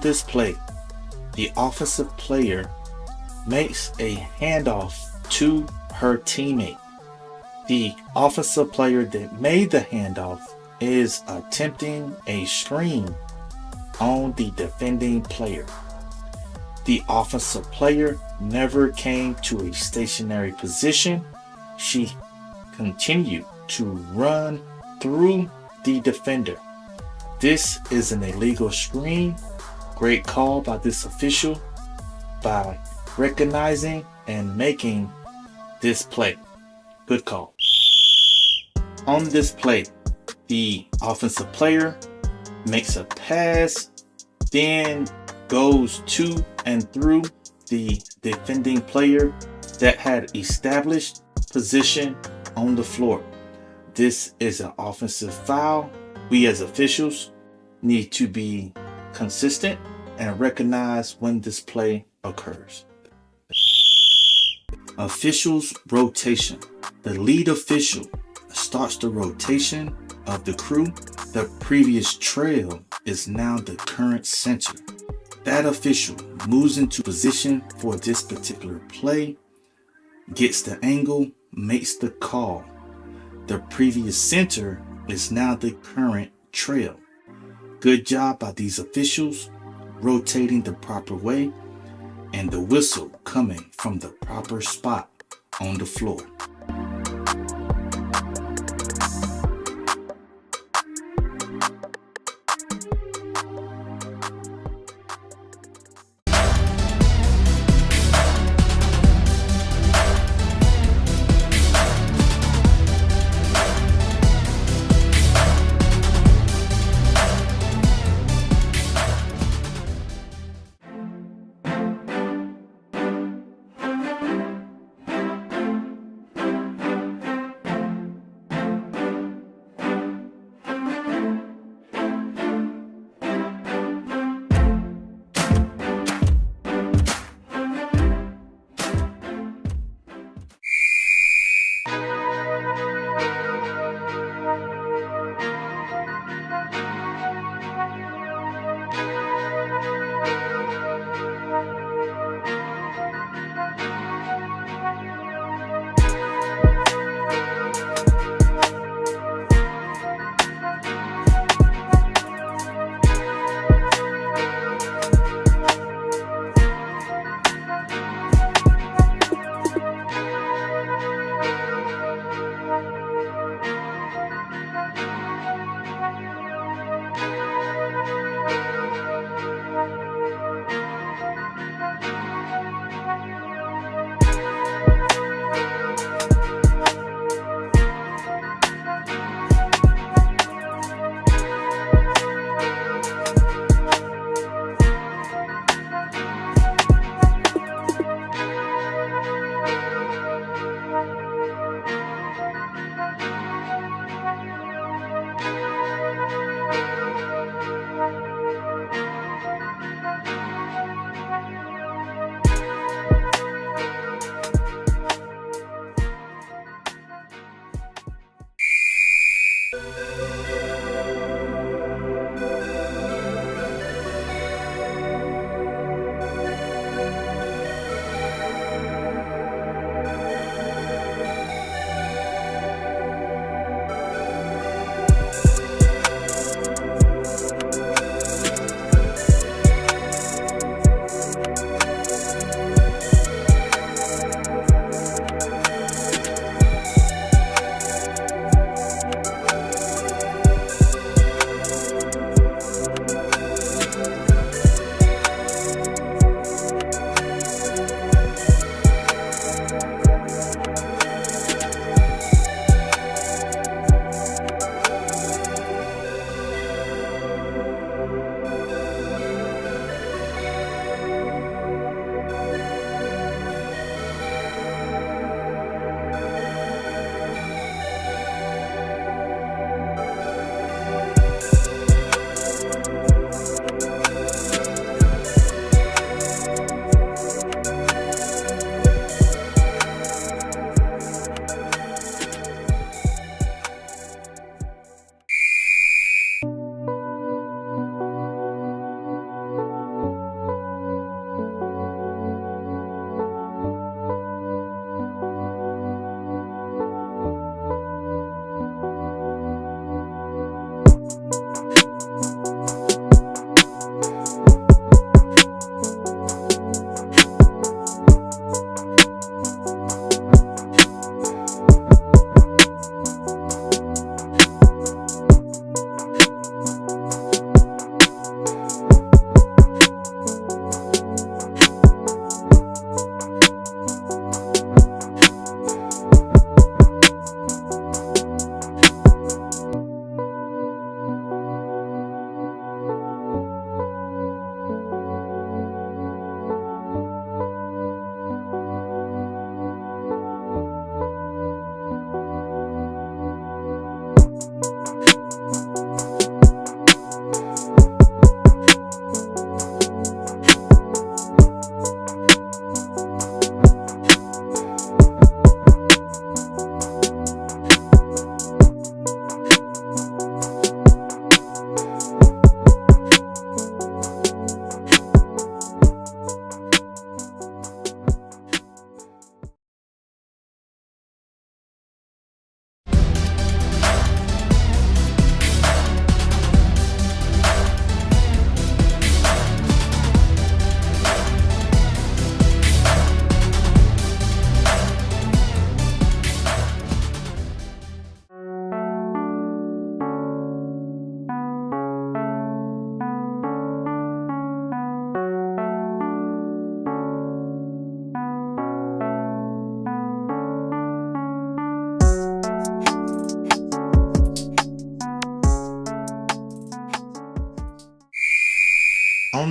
this play, the offensive player makes a handoff to her teammate. The offensive player that made the handoff is attempting a screen on the defending player. The offensive player never came to a stationary position. She continued to run through the defender. This is an illegal screen. Great call by this official by recognizing and making this play. Good call. On this play, the offensive player makes a pass, then goes to and through the defending player that had established position on the floor. This is an offensive foul. We as officials need to be consistent and recognize when this play occurs. Officials rotation. The lead official starts the rotation of the crew. The previous trail is now the current center. That official moves into position for this particular play, gets the angle, makes the call. The previous center is now the current trail. Good job by these officials rotating the proper way and the whistle coming from the proper spot on the floor.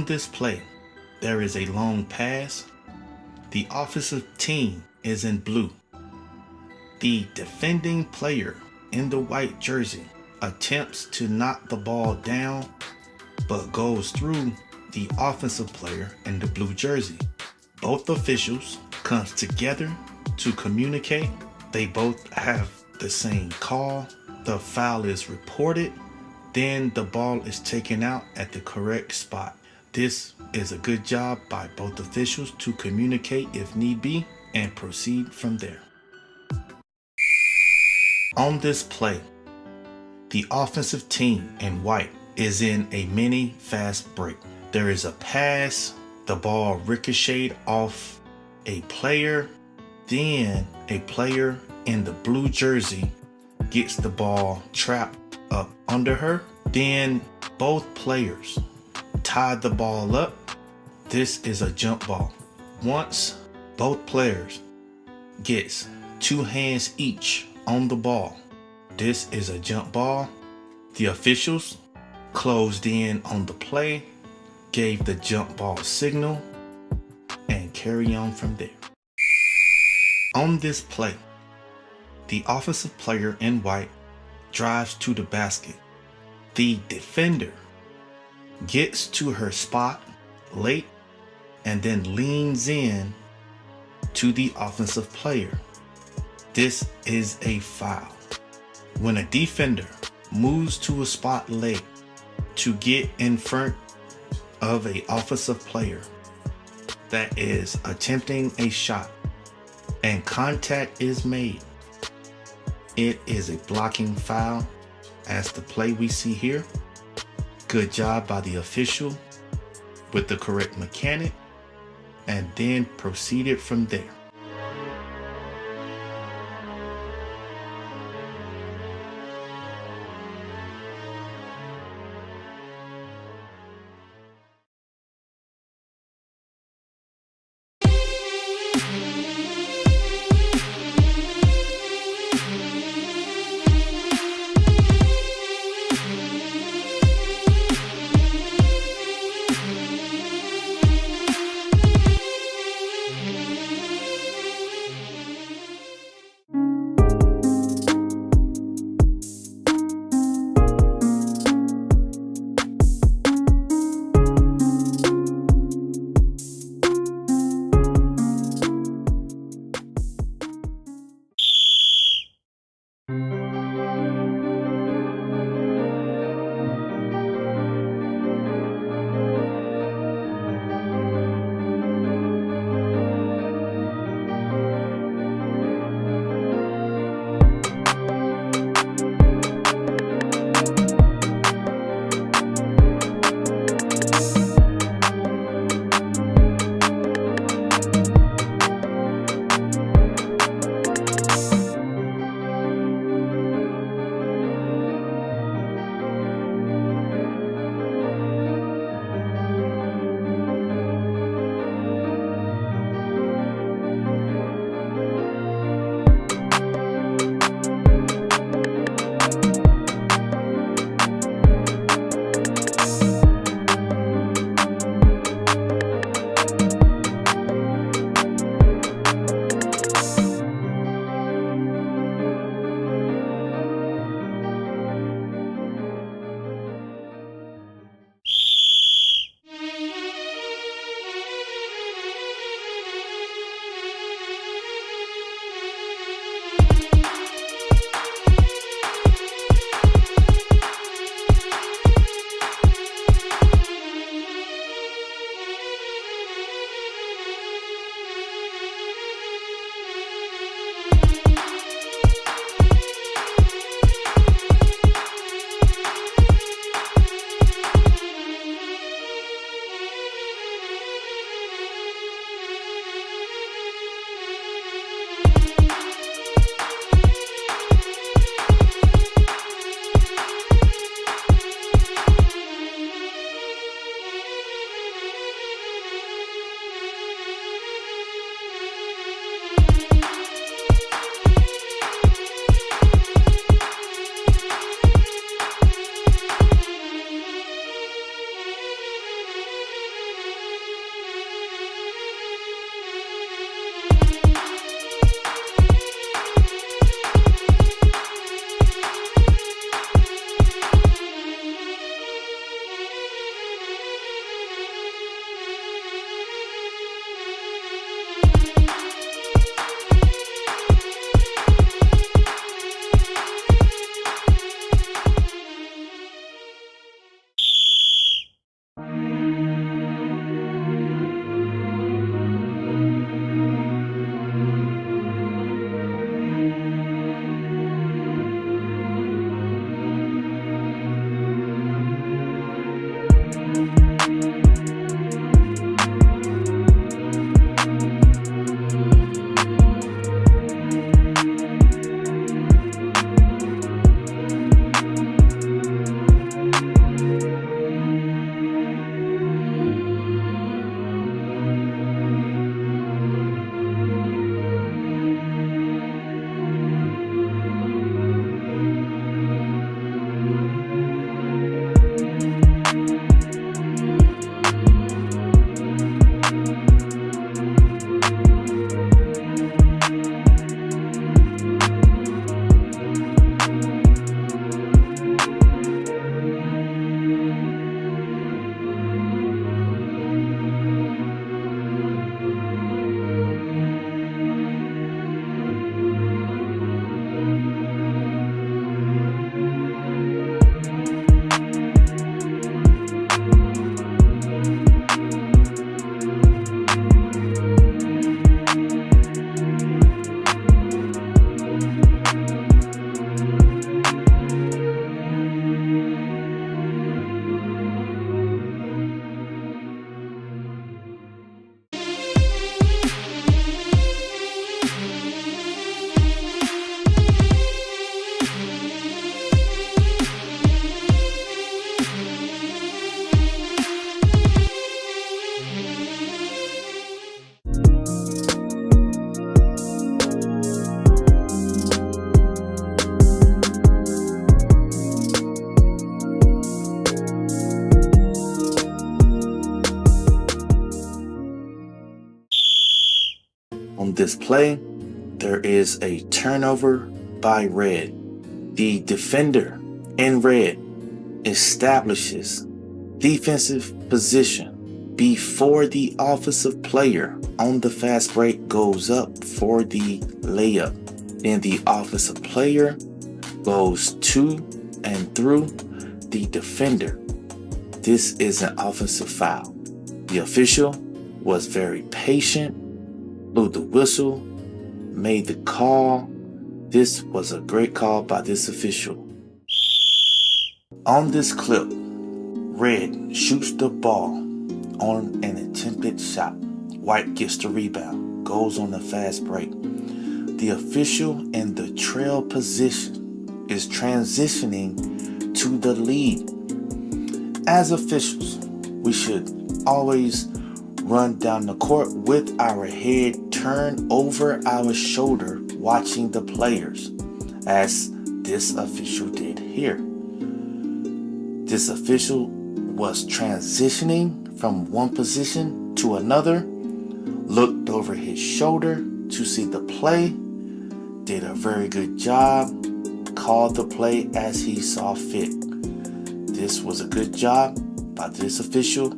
On this play, there is a long pass. The offensive team is in blue. The defending player in the white jersey attempts to knock the ball down, but goes through the offensive player in the blue jersey. Both officials come together to communicate. They both have the same call. The foul is reported. Then the ball is taken out at the correct spot. This is a good job by both officials to communicate if need be and proceed from there. On this play, the offensive team in white is in a mini fast break. There is a pass. The ball ricocheted off a player. Then a player in the blue jersey gets the ball trapped up under her. Then both players tied the ball up. This is a jump ball. Once both players gets 2 hands each on the ball, this is a jump ball. The officials closed in on the play, gave the jump ball signal, and carry on from there. On this play, the offensive player in white drives to the basket. The defender gets to her spot late and then leans in to the offensive player. This is a foul. When a defender moves to a spot late to get in front of an offensive player that is attempting a shot and contact is made, it is a blocking foul, as the play we see here. Good job by the official with the correct mechanic, and then proceeded from there. this play, there is a turnover by red. The defender in red establishes defensive position before the offensive player on the fast break goes up for the layup. Then the offensive player goes to and through the defender. This is an offensive foul. The official was very patient, blew the whistle, made the call. This was a great call by this official. On this clip, red shoots the ball on an attempted shot. White gets the rebound, goes on the fast break. The official in the trail position is transitioning to the lead. As officials, we should always run down the court with our head turned over our shoulder, watching the players, as this official did here. This official was transitioning from one position to another, looked over his shoulder to see the play, did a very good job, called the play as he saw fit. This was a good job by this official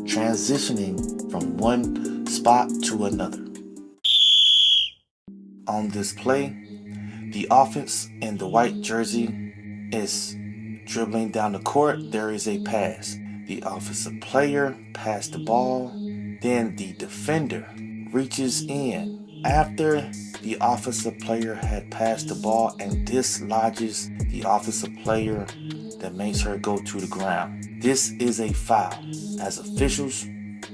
transitioning from one spot to another. On this play, the offense in the white jersey is dribbling down the court. There is a pass. The offensive player passed the ball. Then the defender reaches in after the offensive player had passed the ball and dislodges the offensive player that makes her go to the ground. This is a foul. As officials,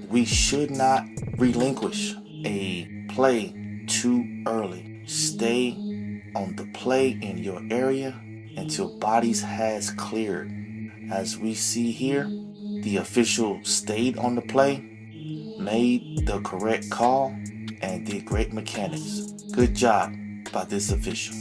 we should not relinquish a play too early. Stay on the play in your area until bodies has cleared. As we see here, the official stayed on the play, made the correct call, and did great mechanics. Good job by this official.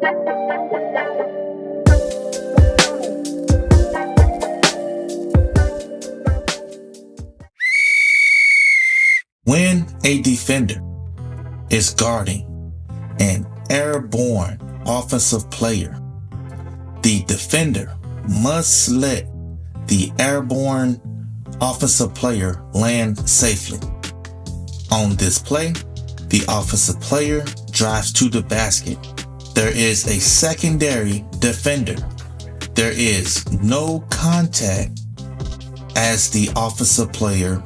When a defender is guarding an airborne offensive player, the defender must let the airborne offensive player land safely. On this play, the offensive player drives to the basket. There is a secondary defender. There is no contact as the offensive player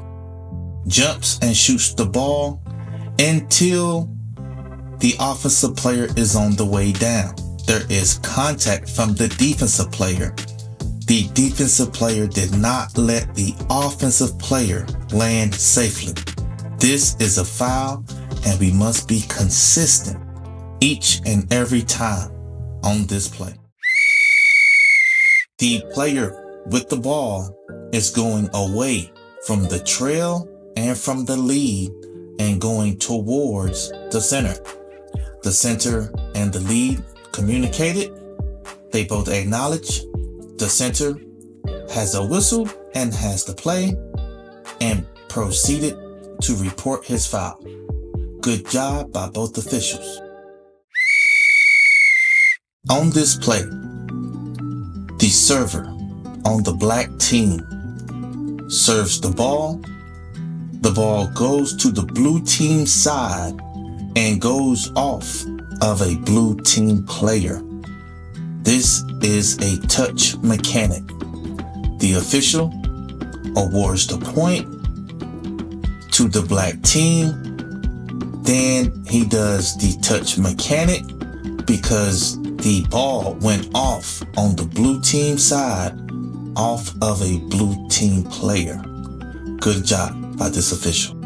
jumps and shoots the ball until the offensive player is on the way down. There is contact from the defensive player. The defensive player did not let the offensive player land safely. This is a foul, and we must be consistent each and every time on this play. The player with the ball is going away from the trail and from the lead and going towards the center. The center and the lead communicated. They both acknowledge. The center has a whistle and has the play and proceeded to report his foul. Good job by both officials. On this play, the server on the black team serves the ball. The ball goes to the blue team side and goes off of a blue team player. This is a touch mechanic. The official awards the point to the black team. Then he does the touch mechanic because the ball went off on the blue team side off of a blue team player. Good job by this official.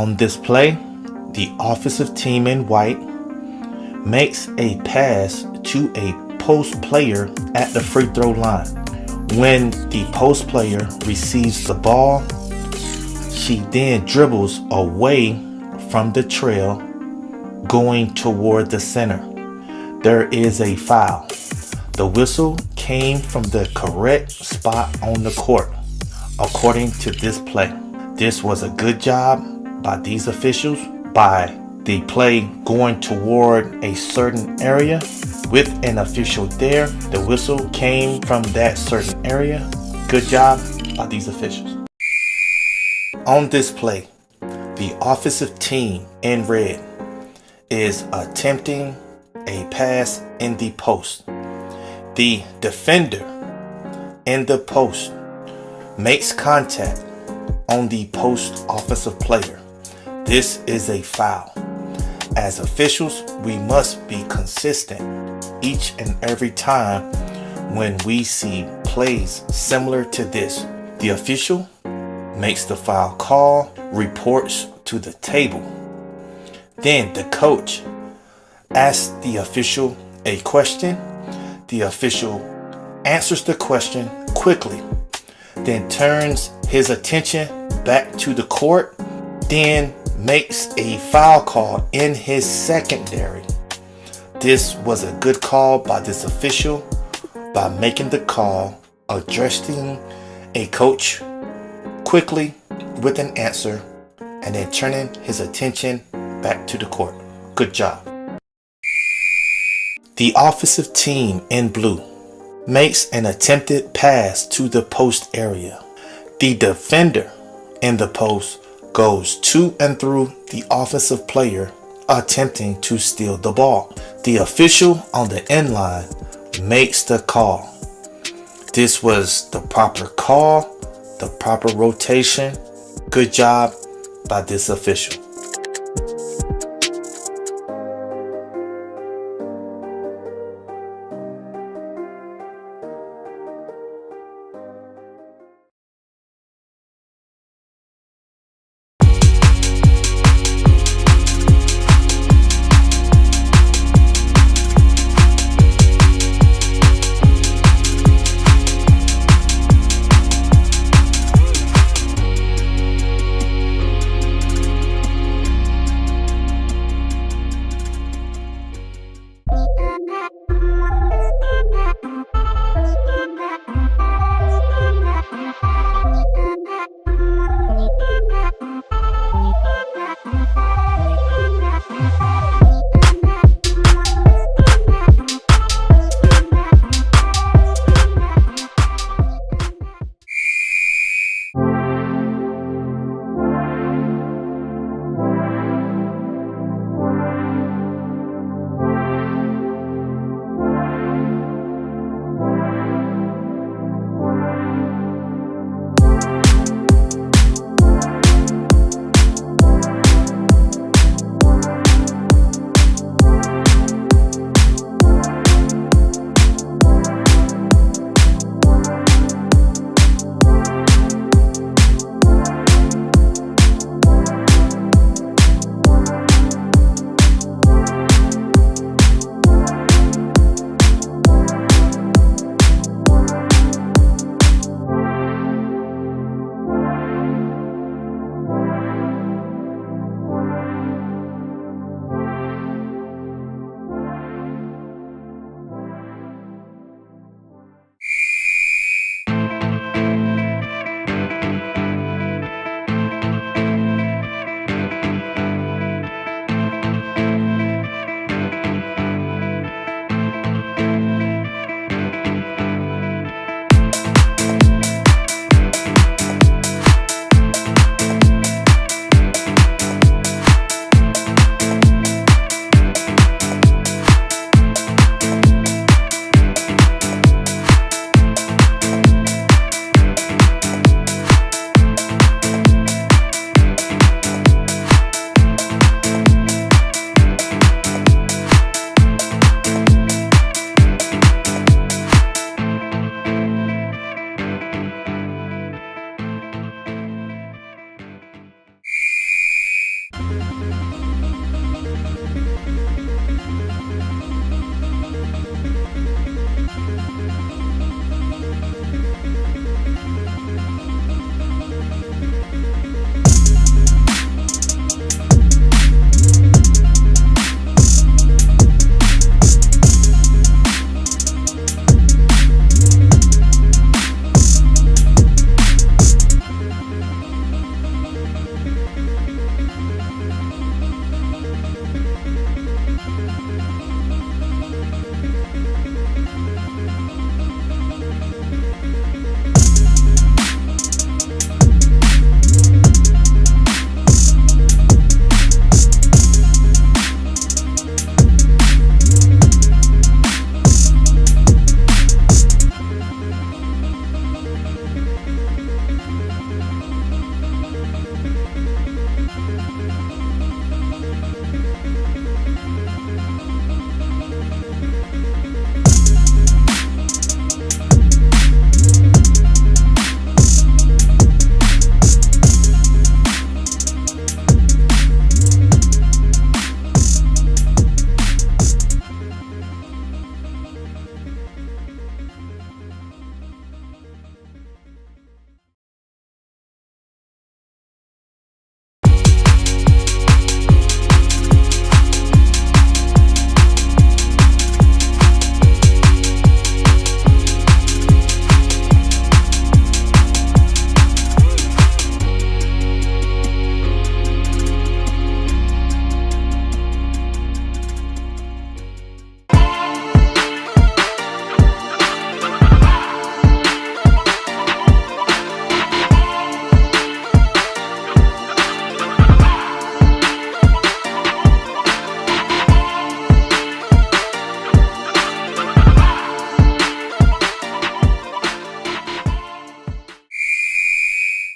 On this play, the offensive team in white makes a pass to a post player at the free throw line. When the post player receives the ball, she then dribbles away from the trail, going toward the center. There is a foul. The whistle came from the correct spot on the court, according to this play. This was a good job by these officials by the play going toward a certain area with an official there. The whistle came from that certain area. Good job by these officials. On this play, the offensive team in red is attempting a pass in the post. The defender in the post makes contact on the post offensive player. This is a foul. As officials, we must be consistent each and every time when we see plays similar to this. The official makes the foul call, reports to the table. Then the coach asks the official a question. The official answers the question quickly, then turns his attention back to the court, then makes a foul call in his secondary. This was a good call by this official by making the call, addressing a coach quickly with an answer, and then turning his attention back to the court. Good job. The offensive team in blue makes an attempted pass to the post area. The defender in the post goes to and through the offensive player attempting to steal the ball. The official on the end line makes the call. This was the proper call, the proper rotation. Good job by this official.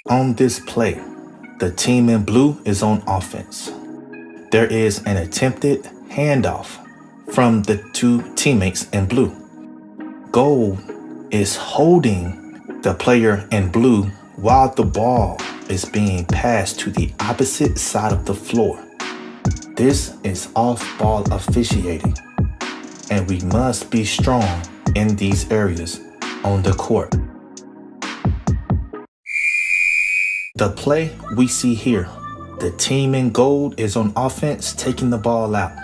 On this play, the team in blue is on offense. There is an attempted handoff from the two teammates in blue. Gold is holding the player in blue while the ball is being passed to the opposite side of the floor. This is off-ball officiating, and we must be strong in these areas on the court. The play we see here, the team in gold is on offense taking the ball out.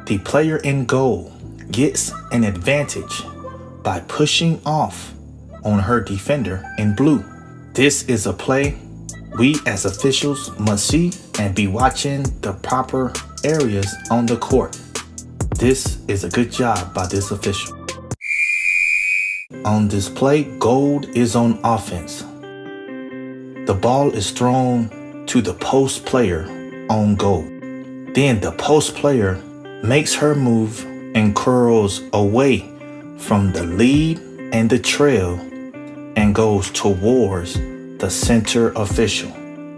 The player in gold gets an advantage by pushing off on her defender in blue. This is a play we as officials must see and be watching the proper areas on the court. This is a good job by this official. On this play, gold is on offense. The ball is thrown to the post player on gold. Then the post player makes her move and curls away from the lead and the trail and goes towards the center official.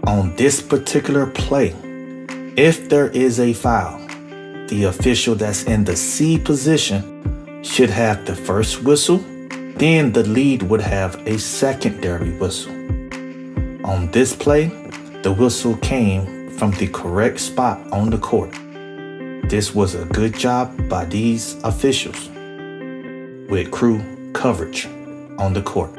On this particular play, if there is a foul, the official that's in the C position should have the first whistle, then the lead would have a secondary whistle. On this play, the whistle came from the correct spot on the court. This was a good job by these officials with crew coverage on the court.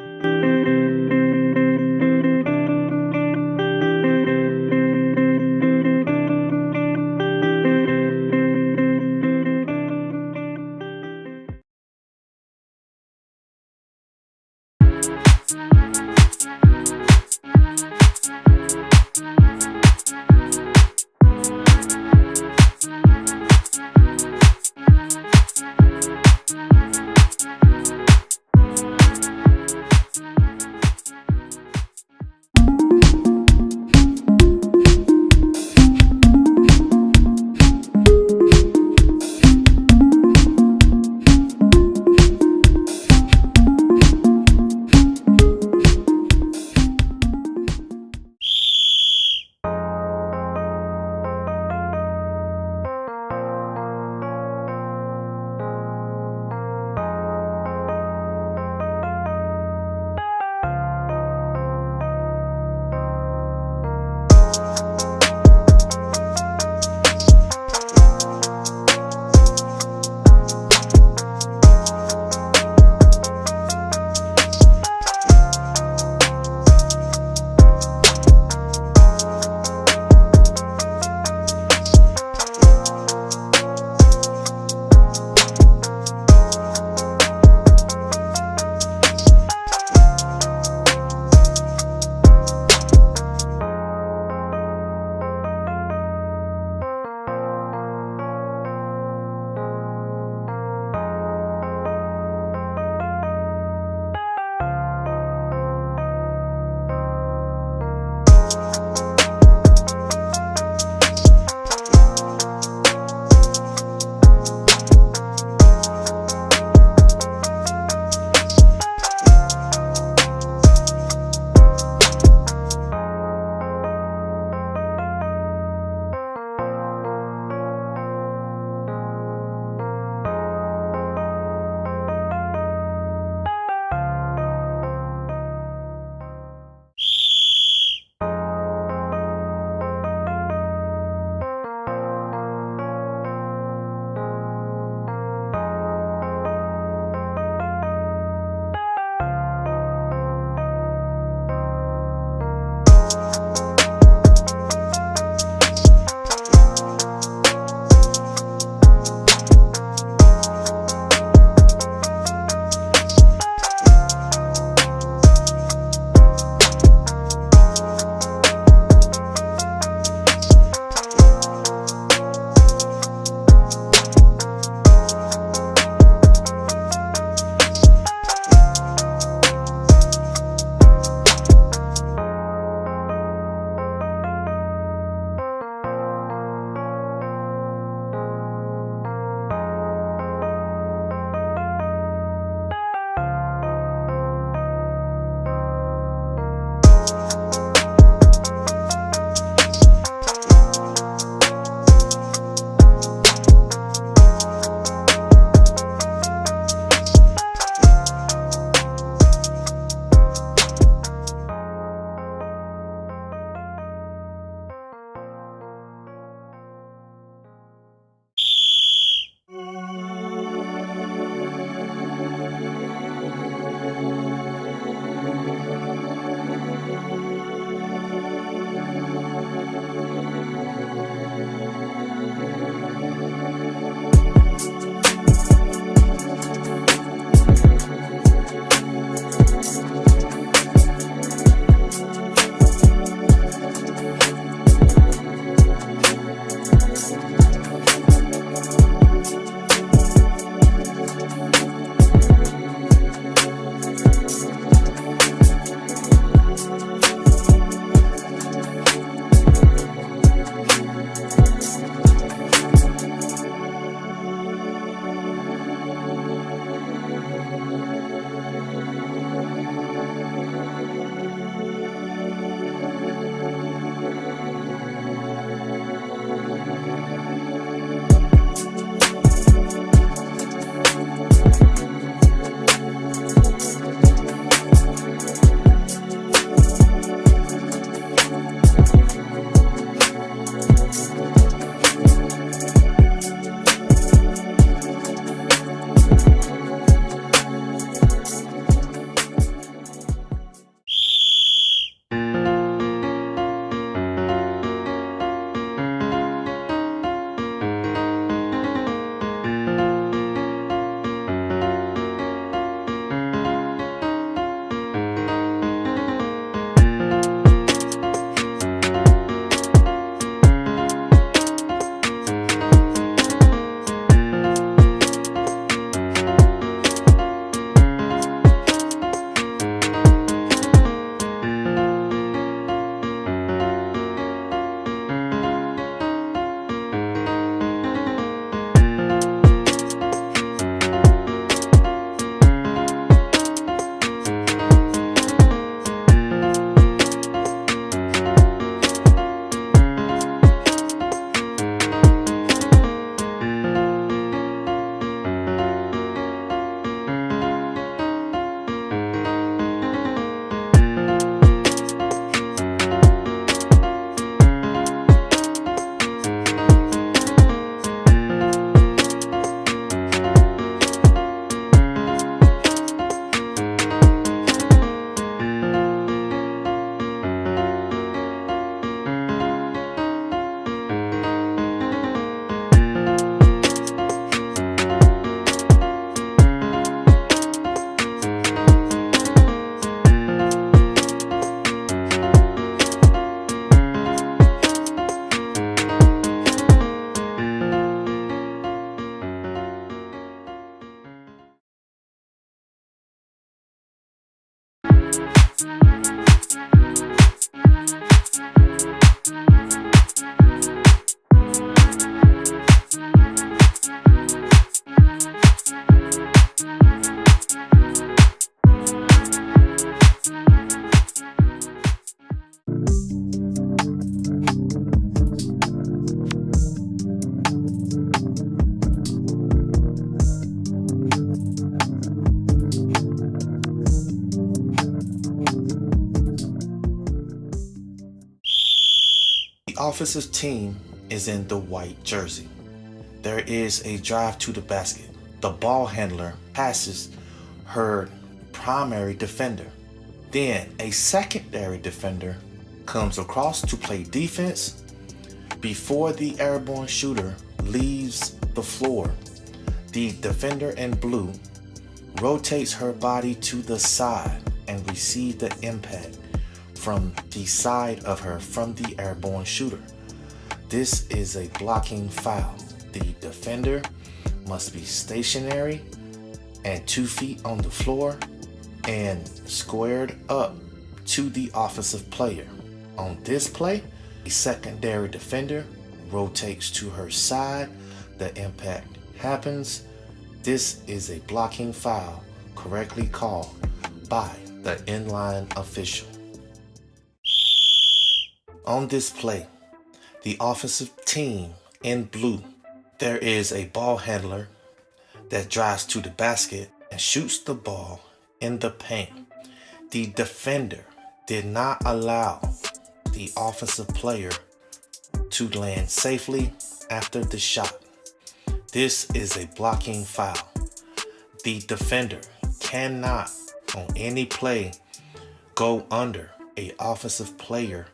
The offensive team is in the white jersey. There is a drive to the basket. The ball handler passes her primary defender. Then a secondary defender comes across to play defense. Before the airborne shooter leaves the floor, the defender in blue rotates her body to the side and receives the impact from the side of her from the airborne shooter. This is a blocking foul. The defender must be stationary and 2 feet on the floor and squared up to the offensive player. On this play, a secondary defender rotates to her side. The impact happens. This is a blocking foul correctly called by the inline official. On this play, the offensive team in blue, there is a ball handler that drives to the basket and shoots the ball in the paint. The defender did not allow the offensive player to land safely after the shot. This is a blocking foul. The defender cannot on any play go under an offensive player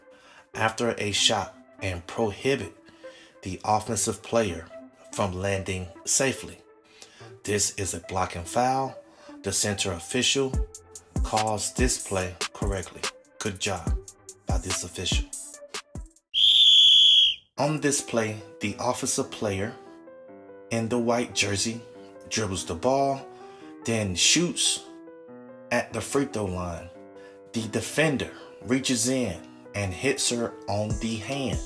after a shot and prohibit the offensive player from landing safely. This is a blocking foul. The center official calls this play correctly. Good job by this official. On this play, the offensive player in the white jersey dribbles the ball, then shoots at the free throw line. The defender reaches in and hits her on the hand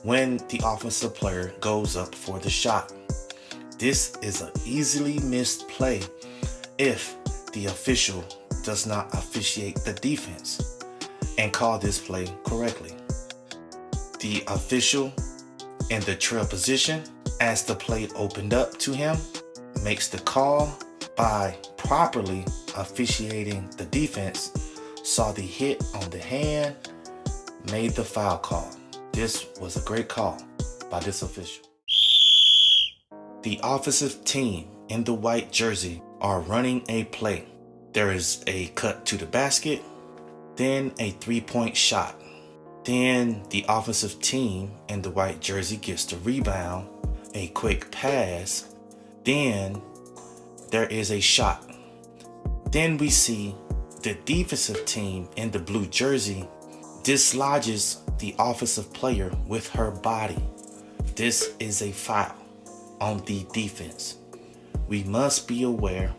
when the offensive player goes up for the shot. This is an easily missed play if the official does not officiate the defense and call this play correctly. The official in the trail position, as the play opened up to him, makes the call by properly officiating the defense, saw the hit on the hand, made the foul call. This was a great call by this official. The offensive team in the white jersey are running a play. There is a cut to the basket, then a 3-point shot. Then the offensive team in the white jersey gets the rebound, a quick pass, then there is a shot. Then we see the defensive team in the blue jersey dislodges the offensive player with her body. This is a foul on the defense. We must be aware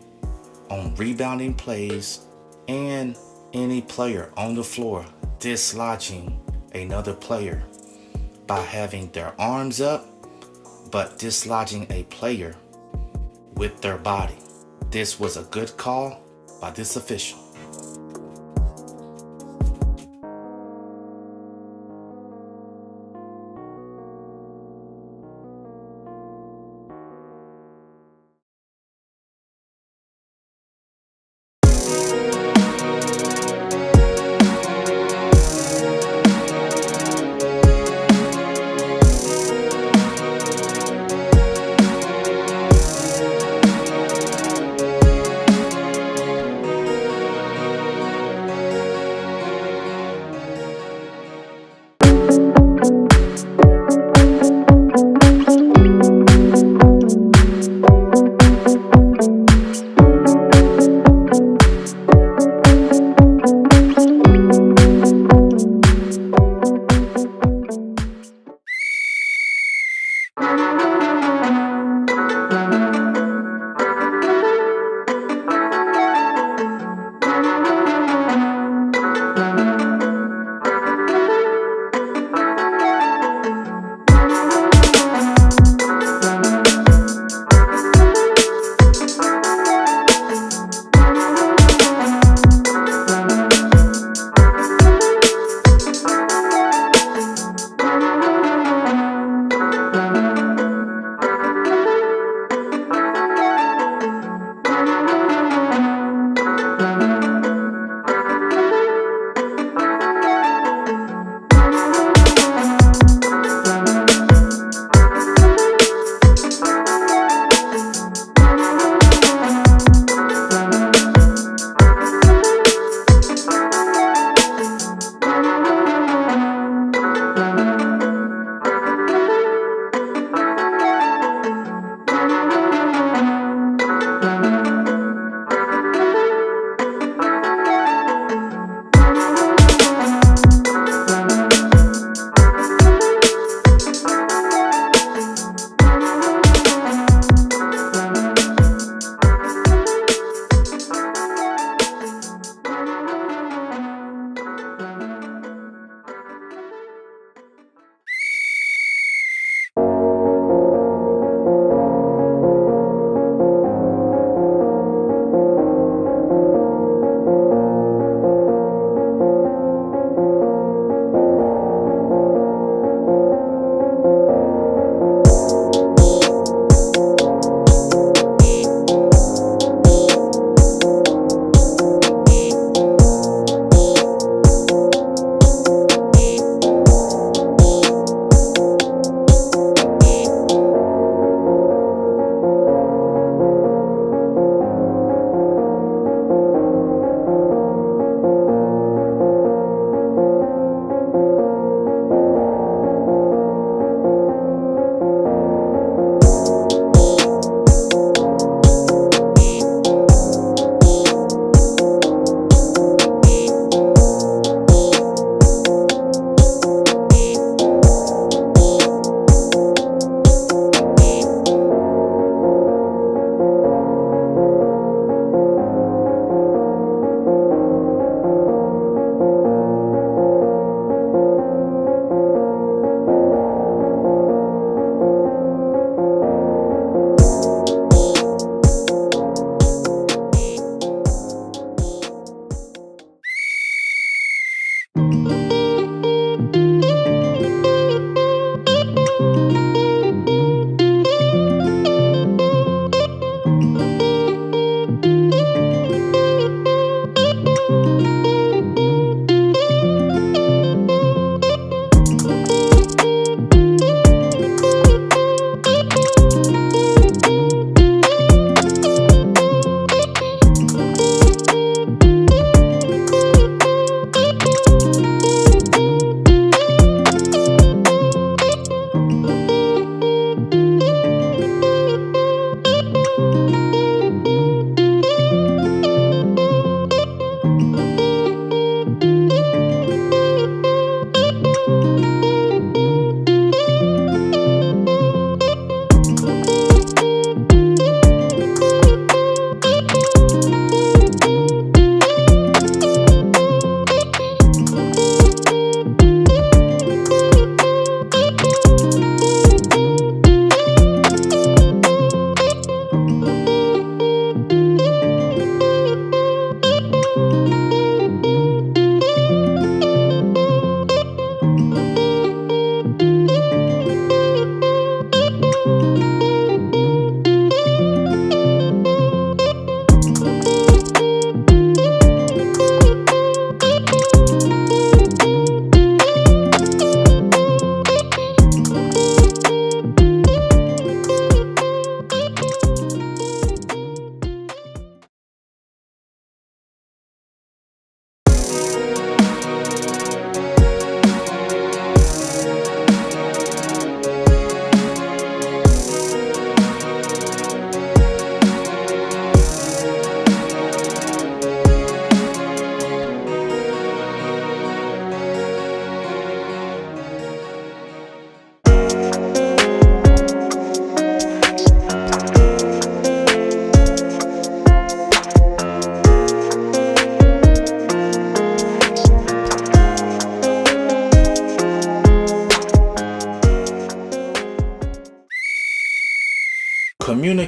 on rebounding plays and any player on the floor dislodging another player by having their arms up but dislodging a player with their body. This was a good call by this official.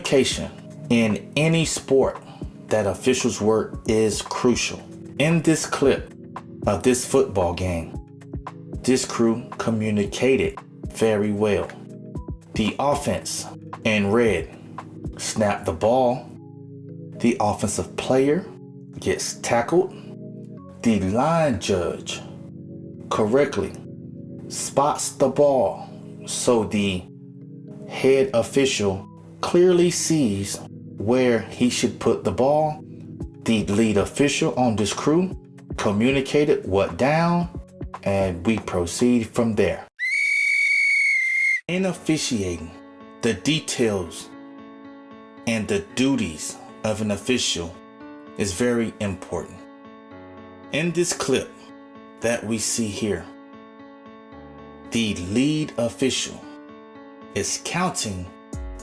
Communication in any sport that officials work is crucial. In this clip of this football game, this crew communicated very well. The offense in red snapped the ball. The offensive player gets tackled. The line judge correctly spots the ball, so the head official clearly sees where he should put the ball. The lead official on this crew communicated what down, and we proceed from there. In officiating, the details and the duties of an official is very important. In this clip that we see here, the lead official is counting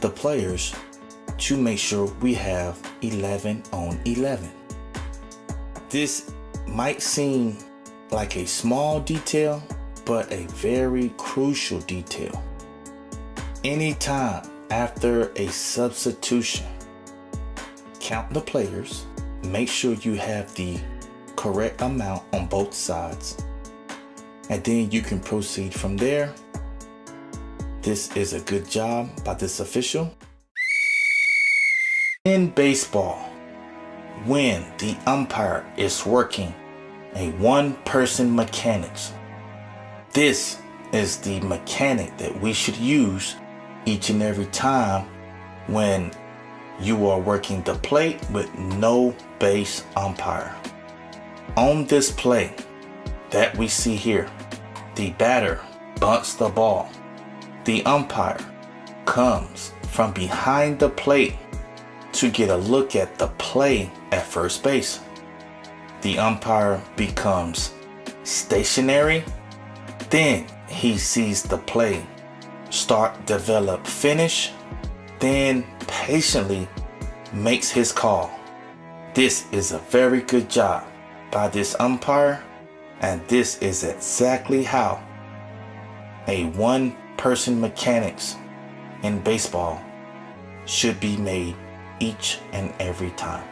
the players to make sure we have 11 on 11. This might seem like a small detail, but a very crucial detail. Anytime after a substitution, count the players, make sure you have the correct amount on both sides, and then you can proceed from there. This is a good job by this official. In baseball, when the umpire is working a one-person mechanics, this is the mechanic that we should use each and every time when you are working the plate with no base umpire. On this play that we see here, the batter bunts the ball. The umpire comes from behind the plate to get a look at the play at first base. The umpire becomes stationary, then he sees the play start, develop, finish, then patiently makes his call. This is a very good job by this umpire, and this is exactly how a one-person mechanics in baseball should be made each and every time.